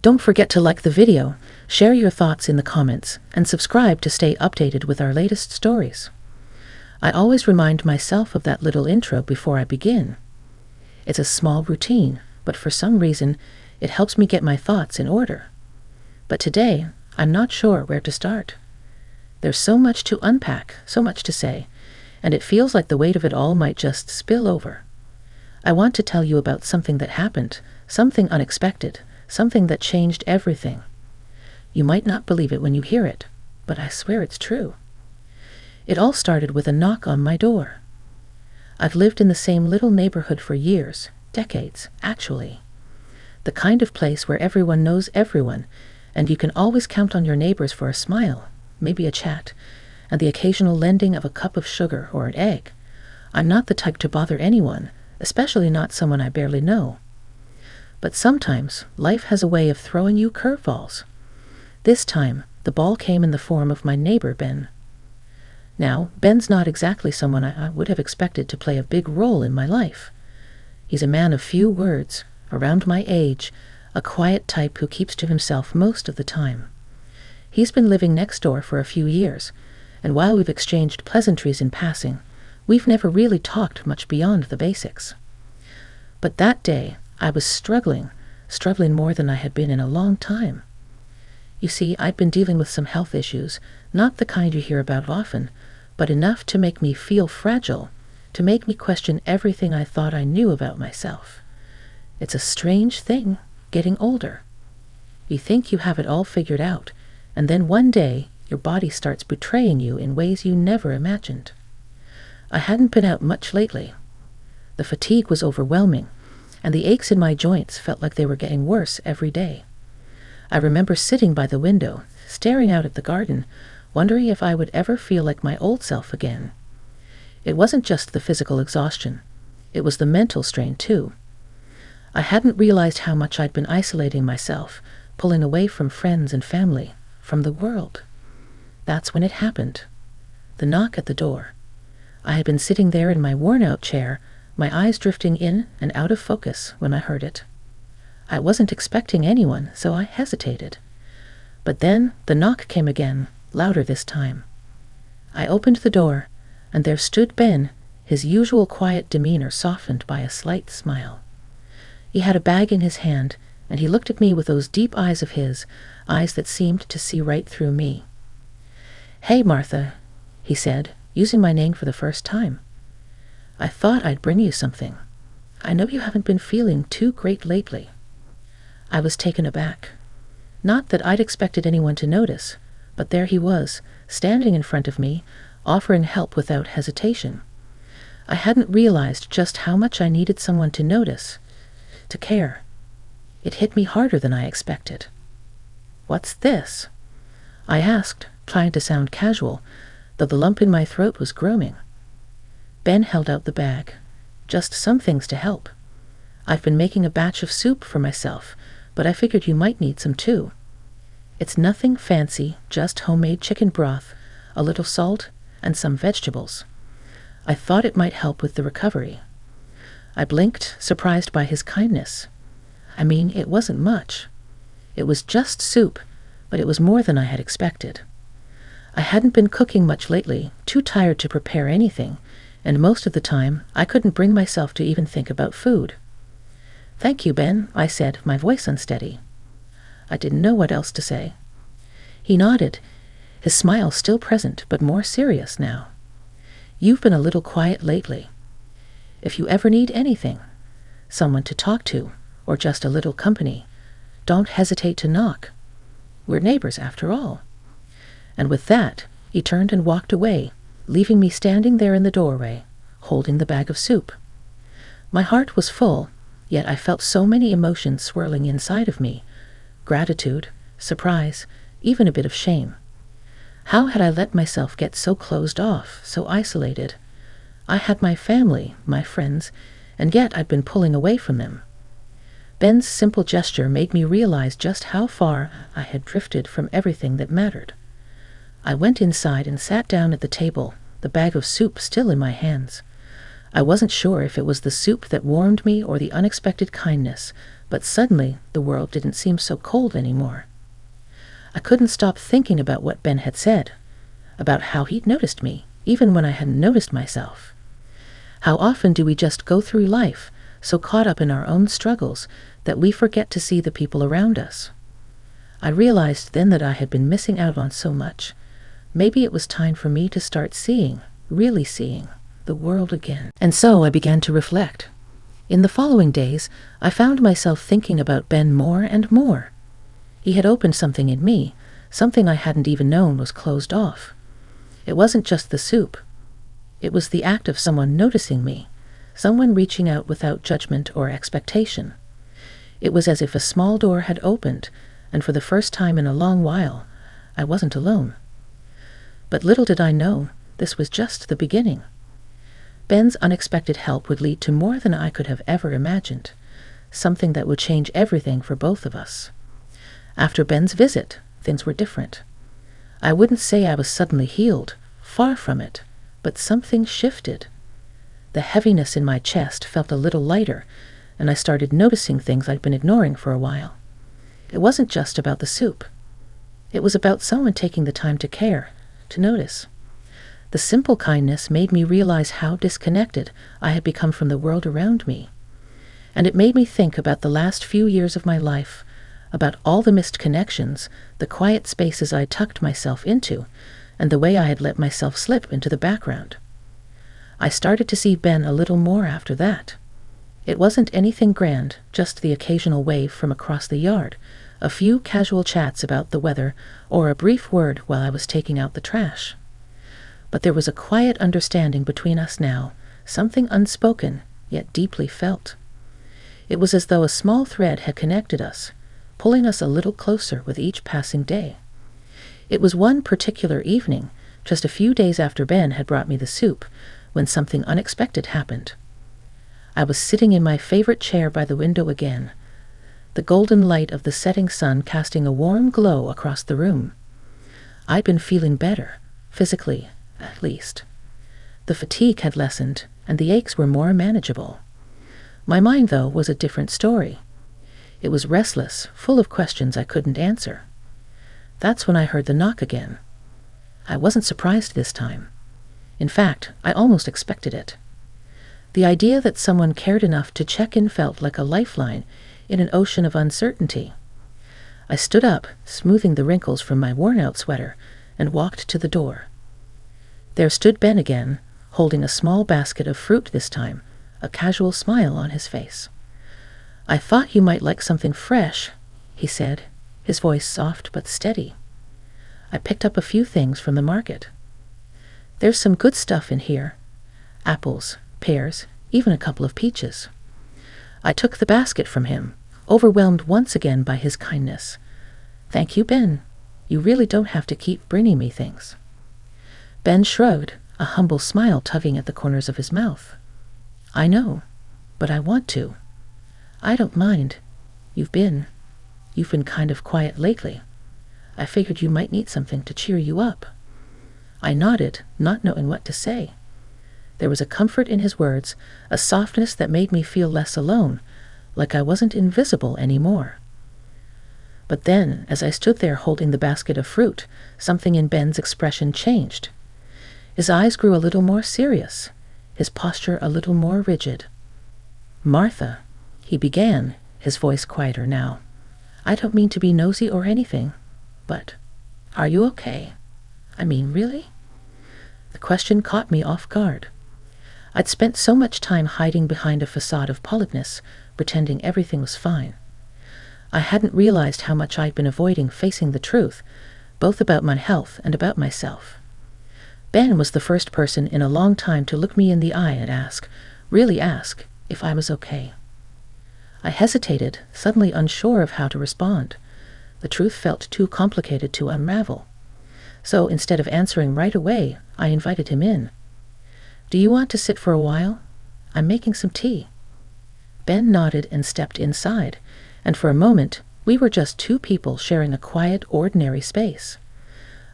Don't forget to like the video, share your thoughts in the comments, and subscribe to stay updated with our latest stories. I always remind myself of that little intro before I begin. It's a small routine, but for some reason, it helps me get my thoughts in order. But today, I'm not sure where to start. There's so much to unpack, so much to say, and it feels like the weight of it all might just spill over. I want to tell you about something that happened, something unexpected, something that changed everything. You might not believe it when you hear it, but I swear it's true. It all started with a knock on my door. I've lived in the same little neighborhood for years, decades, actually. The kind of place where everyone knows everyone, and you can always count on your neighbors for a smile, maybe a chat, and the occasional lending of a cup of sugar or an egg. I'm not the type to bother anyone, especially not someone I barely know. But sometimes life has a way of throwing you curveballs. This time, the ball came in the form of my neighbor, Ben. Now, Ben's not exactly someone I would have expected to play a big role in my life. He's a man of few words, around my age, a quiet type who keeps to himself most of the time. He's been living next door for a few years, and while we've exchanged pleasantries in passing, we've never really talked much beyond the basics. But that day, I was struggling more than I had been in a long time. You see, I'd been dealing with some health issues, not the kind you hear about often, but enough to make me feel fragile, to make me question everything I thought I knew about myself. It's a strange thing, getting older. You think you have it all figured out, and then one day, your body starts betraying you in ways you never imagined. I hadn't been out much lately. The fatigue was overwhelming, and the aches in my joints felt like they were getting worse every day. I remember sitting by the window, staring out at the garden, wondering if I would ever feel like my old self again. It wasn't just the physical exhaustion. It was the mental strain, too. I hadn't realized how much I'd been isolating myself, pulling away from friends and family, from the world. That's when it happened. The knock at the door. I had been sitting there in my worn-out chair, my eyes drifting in and out of focus when I heard it. I wasn't expecting anyone, so I hesitated. But then the knock came again, louder this time. I opened the door, and there stood Ben, his usual quiet demeanor softened by a slight smile. He had a bag in his hand, and he looked at me with those deep eyes of his, eyes that seemed to see right through me. "Hey, Martha," he said, using my name for the first time. "I thought I'd bring you something. I know you haven't been feeling too great lately." I was taken aback. Not that I'd expected anyone to notice, but there he was, standing in front of me, offering help without hesitation. I hadn't realized just how much I needed someone to notice, to care. It hit me harder than I expected. "What's this?" I asked, trying to sound casual, though the lump in my throat was growing. Ben held out the bag. "Just some things to help. I've been making a batch of soup for myself, but I figured you might need some too. It's nothing fancy, just homemade chicken broth, a little salt, and some vegetables. I thought it might help with the recovery." I blinked, surprised by his kindness. I mean, it wasn't much. It was just soup, but it was more than I had expected. I hadn't been cooking much lately, too tired to prepare anything, and most of the time I couldn't bring myself to even think about food. "Thank you, Ben," I said, my voice unsteady. I didn't know what else to say. He nodded, his smile still present but more serious now. "You've been a little quiet lately. If you ever need anything, someone to talk to, or just a little company, don't hesitate to knock. We're neighbors after all." And with that, he turned and walked away, leaving me standing there in the doorway, holding the bag of soup. My heart was full, yet I felt so many emotions swirling inside of me: gratitude, surprise, even a bit of shame. How had I let myself get so closed off, so isolated? I had my family, my friends, and yet I'd been pulling away from them. Ben's simple gesture made me realize just how far I had drifted from everything that mattered. I went inside and sat down at the table, the bag of soup still in my hands. I wasn't sure if it was the soup that warmed me or the unexpected kindness, but suddenly the world didn't seem so cold anymore. I couldn't stop thinking about what Ben had said, about how he'd noticed me, even when I hadn't noticed myself. How often do we just go through life so caught up in our own struggles that we forget to see the people around us? I realized then that I had been missing out on so much. Maybe it was time for me to start seeing, really seeing, the world again. And so I began to reflect. In the following days, I found myself thinking about Ben more and more. He had opened something in me, something I hadn't even known was closed off. It wasn't just the soup. It was the act of someone noticing me, someone reaching out without judgment or expectation. It was as if a small door had opened, and for the first time in a long while, I wasn't alone. But little did I know, this was just the beginning. Ben's unexpected help would lead to more than I could have ever imagined, something that would change everything for both of us. After Ben's visit, things were different. I wouldn't say I was suddenly healed, far from it, but something shifted. The heaviness in my chest felt a little lighter, and I started noticing things I'd been ignoring for a while. It wasn't just about the soup. It was about someone taking the time to care, to notice. The simple kindness made me realize how disconnected I had become from the world around me. And it made me think about the last few years of my life, about all the missed connections, the quiet spaces I tucked myself into, and the way I had let myself slip into the background. I started to see Ben a little more after that. It wasn't anything grand, just the occasional wave from across the yard, a few casual chats about the weather, or a brief word while I was taking out the trash. But there was a quiet understanding between us now, something unspoken, yet deeply felt. It was as though a small thread had connected us, pulling us a little closer with each passing day. It was one particular evening, just a few days after Ben had brought me the soup, when something unexpected happened. I was sitting in my favorite chair by the window again, the golden light of the setting sun casting a warm glow across the room. I'd been feeling better, physically, at least. The fatigue had lessened, and the aches were more manageable. My mind, though, was a different story. It was restless, full of questions I couldn't answer. That's when I heard the knock again. I wasn't surprised this time. In fact, I almost expected it. The idea that someone cared enough to check in felt like a lifeline in an ocean of uncertainty. I stood up, smoothing the wrinkles from my worn-out sweater, and walked to the door. There stood Ben again, holding a small basket of fruit this time, a casual smile on his face. "I thought you might like something fresh," he said, his voice soft but steady. I picked up a few things from the market. "There's some good stuff in here. Apples, pears, even a couple of peaches." I took the basket from him, overwhelmed once again by his kindness. "Thank you, Ben. You really don't have to keep bringing me things." Ben shrugged, a humble smile tugging at the corners of his mouth. "I know, but I want to. I don't mind. You've been kind of quiet lately. I figured you might need something to cheer you up." I nodded, not knowing what to say. There was a comfort in his words, a softness that made me feel less alone, like I wasn't invisible anymore. But then, as I stood there holding the basket of fruit, something in Ben's expression changed. His eyes grew a little more serious, his posture a little more rigid. "Martha," he began, his voice quieter now, "I don't mean to be nosy or anything, but are you okay? I mean, really?" The question caught me off guard. I'd spent so much time hiding behind a facade of politeness, pretending everything was fine. I hadn't realized how much I'd been avoiding facing the truth, both about my health and about myself. Ben was the first person in a long time to look me in the eye and really ask, if I was okay. I hesitated, suddenly unsure of how to respond. The truth felt too complicated to unravel. So instead of answering right away, I invited him in. "Do you want to sit for a while? I'm making some tea." Ben nodded and stepped inside, and for a moment, we were just two people sharing a quiet, ordinary space.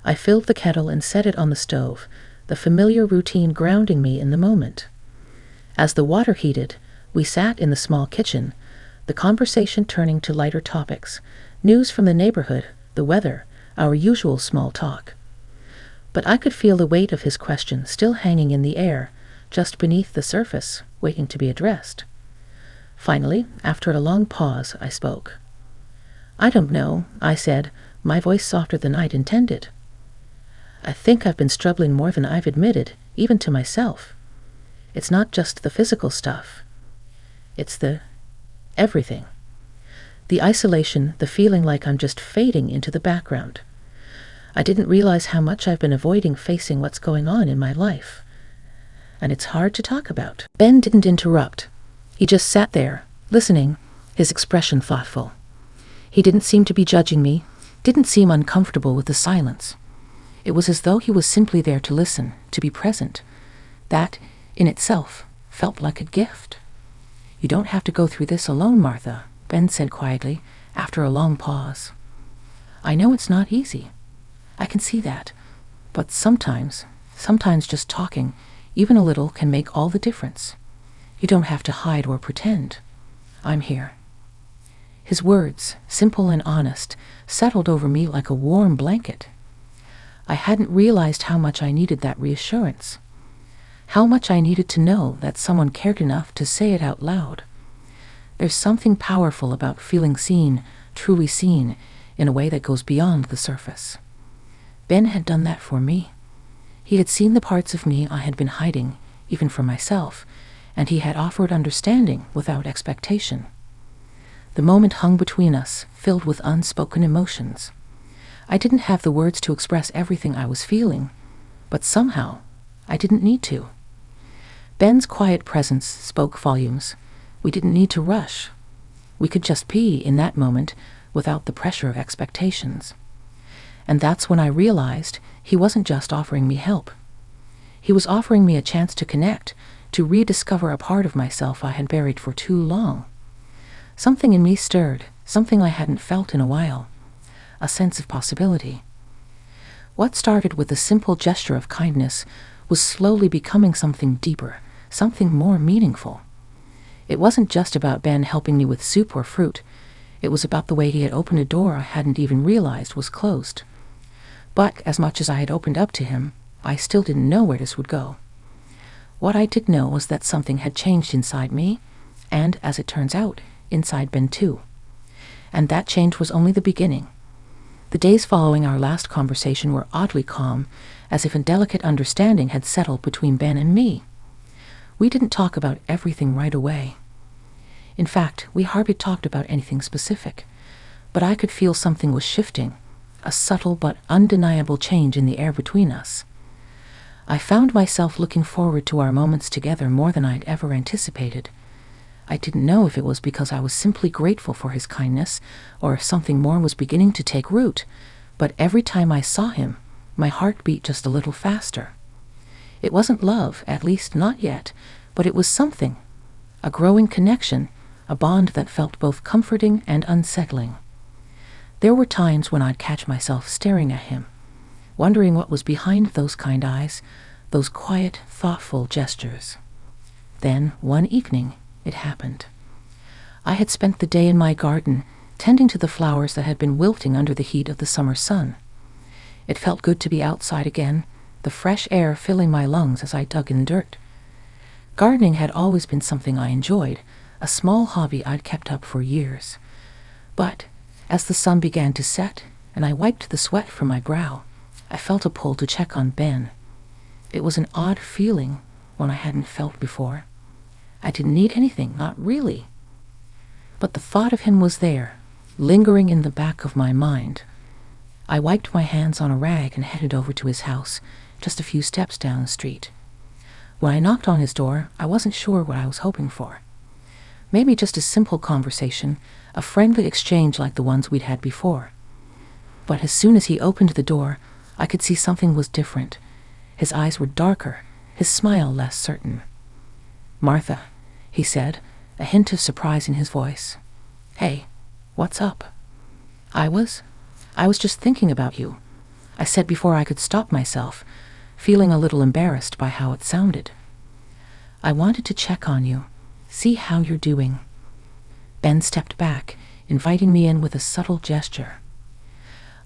I filled the kettle and set it on the stove, the familiar routine grounding me in the moment. As the water heated, we sat in the small kitchen, the conversation turning to lighter topics, news from the neighborhood, the weather, our usual small talk. But I could feel the weight of his question still hanging in the air, just beneath the surface, waiting to be addressed. Finally, after a long pause, I spoke. "I don't know," I said, my voice softer than I'd intended. "I think I've been struggling more than I've admitted, even to myself. It's not just the physical stuff. It's the everything. The isolation, the feeling like I'm just fading into the background. I didn't realize how much I've been avoiding facing what's going on in my life. And it's hard to talk about." Ben didn't interrupt. He just sat there, listening, his expression thoughtful. He didn't seem to be judging me, didn't seem uncomfortable with the silence. It was as though he was simply there to listen, to be present. That, in itself, felt like a gift. "You don't have to go through this alone, Martha," Ben said quietly, after a long pause. "I know it's not easy. I can see that. But sometimes just talking, even a little, can make all the difference. You don't have to hide or pretend. I'm here." His words, simple and honest, settled over me like a warm blanket. I hadn't realized how much I needed that reassurance. How much I needed to know that someone cared enough to say it out loud. There's something powerful about feeling seen, truly seen, in a way that goes beyond the surface. Ben had done that for me. He had seen the parts of me I had been hiding, even from myself, and he had offered understanding without expectation. The moment hung between us, filled with unspoken emotions. I didn't have the words to express everything I was feeling, but somehow I didn't need to. Ben's quiet presence spoke volumes. We didn't need to rush. We could just be in that moment without the pressure of expectations. And that's when I realized he wasn't just offering me help. He was offering me a chance to connect, to rediscover a part of myself I had buried for too long. Something in me stirred, something I hadn't felt in a while, a sense of possibility. What started with a simple gesture of kindness was slowly becoming something deeper, something more meaningful. It wasn't just about Ben helping me with soup or fruit. It was about the way he had opened a door I hadn't even realized was closed. But as much as I had opened up to him, I still didn't know where this would go. What I did know was that something had changed inside me, and, as it turns out, inside Ben too. And that change was only the beginning. The days following our last conversation were oddly calm, as if a delicate understanding had settled between Ben and me. We didn't talk about everything right away. In fact, we hardly talked about anything specific, but I could feel something was shifting, a subtle but undeniable change in the air between us. I found myself looking forward to our moments together more than I'd ever anticipated. I didn't know if it was because I was simply grateful for his kindness, or if something more was beginning to take root, but every time I saw him, my heart beat just a little faster. It wasn't love, at least not yet, but it was something, a growing connection, a bond that felt both comforting and unsettling. There were times when I'd catch myself staring at him, wondering what was behind those kind eyes, those quiet, thoughtful gestures. Then, one evening, it happened. I had spent the day in my garden, tending to the flowers that had been wilting under the heat of the summer sun. It felt good to be outside again, the fresh air filling my lungs as I dug in dirt. Gardening had always been something I enjoyed, a small hobby I'd kept up for years. But as the sun began to set and I wiped the sweat from my brow, I felt a pull to check on Ben. It was an odd feeling, one I hadn't felt before. I didn't need anything, not really. But the thought of him was there, lingering in the back of my mind. I wiped my hands on a rag and headed over to his house, just a few steps down the street. When I knocked on his door, I wasn't sure what I was hoping for. Maybe just a simple conversation, a friendly exchange like the ones we'd had before. But as soon as he opened the door, I could see something was different. His eyes were darker, his smile less certain. "Martha," he said, a hint of surprise in his voice. "Hey, what's up?" I was just thinking about you," I said before I could stop myself, feeling a little embarrassed by how it sounded. "I wanted to check on you, see how you're doing." Ben stepped back, inviting me in with a subtle gesture.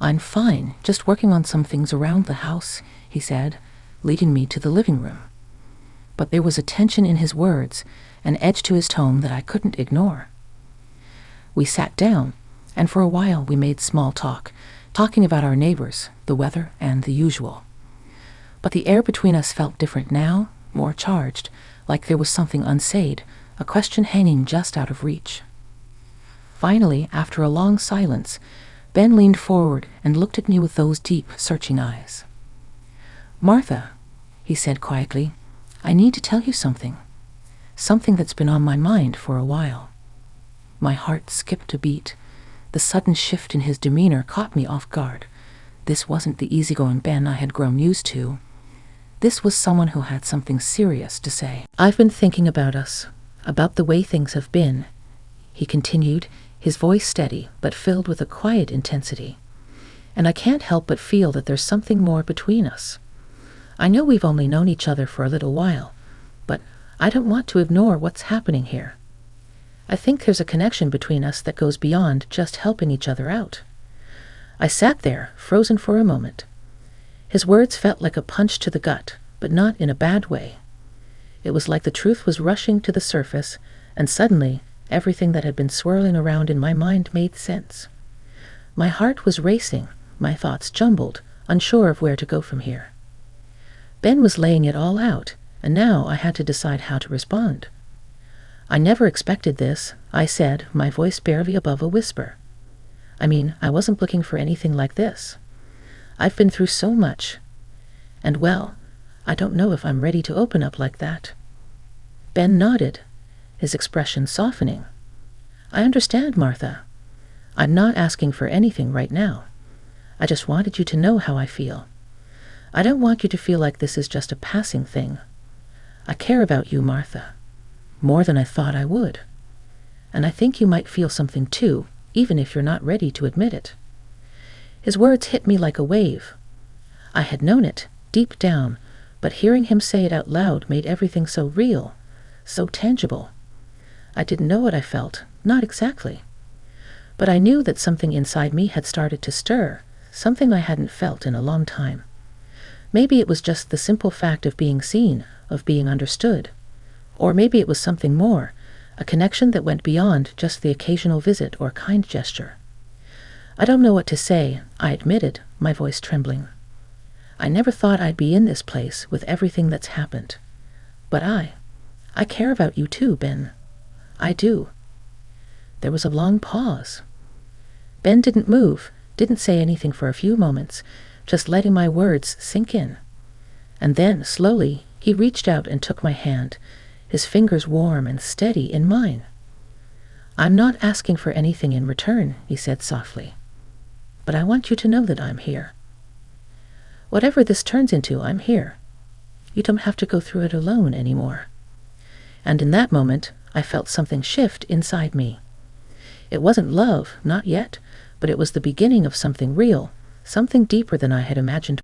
"I'm fine, just working on some things around the house," he said, leading me to the living room. But there was a tension in his words, an edge to his tone that I couldn't ignore. We sat down, and for a while we made small talk, talking about our neighbors, the weather, and the usual. But the air between us felt different now, more charged, like there was something unsaid, a question hanging just out of reach. Finally, after a long silence, Ben leaned forward and looked at me with those deep, searching eyes. "Martha," he said quietly, "I need to tell you something. Something that's been on my mind for a while." My heart skipped a beat. The sudden shift in his demeanor caught me off guard. This wasn't the easygoing Ben I had grown used to. This was someone who had something serious to say. "I've been thinking about us, about the way things have been," he continued, his voice steady but filled with a quiet intensity. "And I can't help but feel that there's something more between us. I know we've only known each other for a little while, but I don't want to ignore what's happening here. I think there's a connection between us that goes beyond just helping each other out." I sat there, frozen for a moment. His words felt like a punch to the gut, but not in a bad way. It was like the truth was rushing to the surface, and suddenly everything that had been swirling around in my mind made sense. My heart was racing, my thoughts jumbled, unsure of where to go from here. Ben was laying it all out, and now I had to decide how to respond. "I never expected this," I said, my voice barely above a whisper. "I mean, I wasn't looking for anything like this. I've been through so much. And well, I don't know if I'm ready to open up like that." Ben nodded, his expression softening. "I understand, Martha. I'm not asking for anything right now. I just wanted you to know how I feel. I don't want you to feel like this is just a passing thing. I care about you, Martha, more than I thought I would. And I think you might feel something too, even if you're not ready to admit it." His words hit me like a wave. I had known it, deep down, but hearing him say it out loud made everything so real, so tangible. I didn't know what I felt, not exactly. But I knew that something inside me had started to stir, something I hadn't felt in a long time. Maybe it was just the simple fact of being seen, of being understood. Or maybe it was something more, a connection that went beyond just the occasional visit or kind gesture. "I don't know what to say," I admitted, my voice trembling. "I never thought I'd be in this place with everything that's happened. But I care about you too, Ben. I do." There was a long pause. Ben didn't move, didn't say anything for a few moments, just letting my words sink in. And then, slowly, he reached out and took my hand, his fingers warm and steady in mine. "I'm not asking for anything in return," he said softly. "But I want you to know that I'm here. Whatever this turns into, I'm here. You don't have to go through it alone anymore." And in that moment, I felt something shift inside me. It wasn't love, not yet, but it was the beginning of something real, something deeper than I had imagined.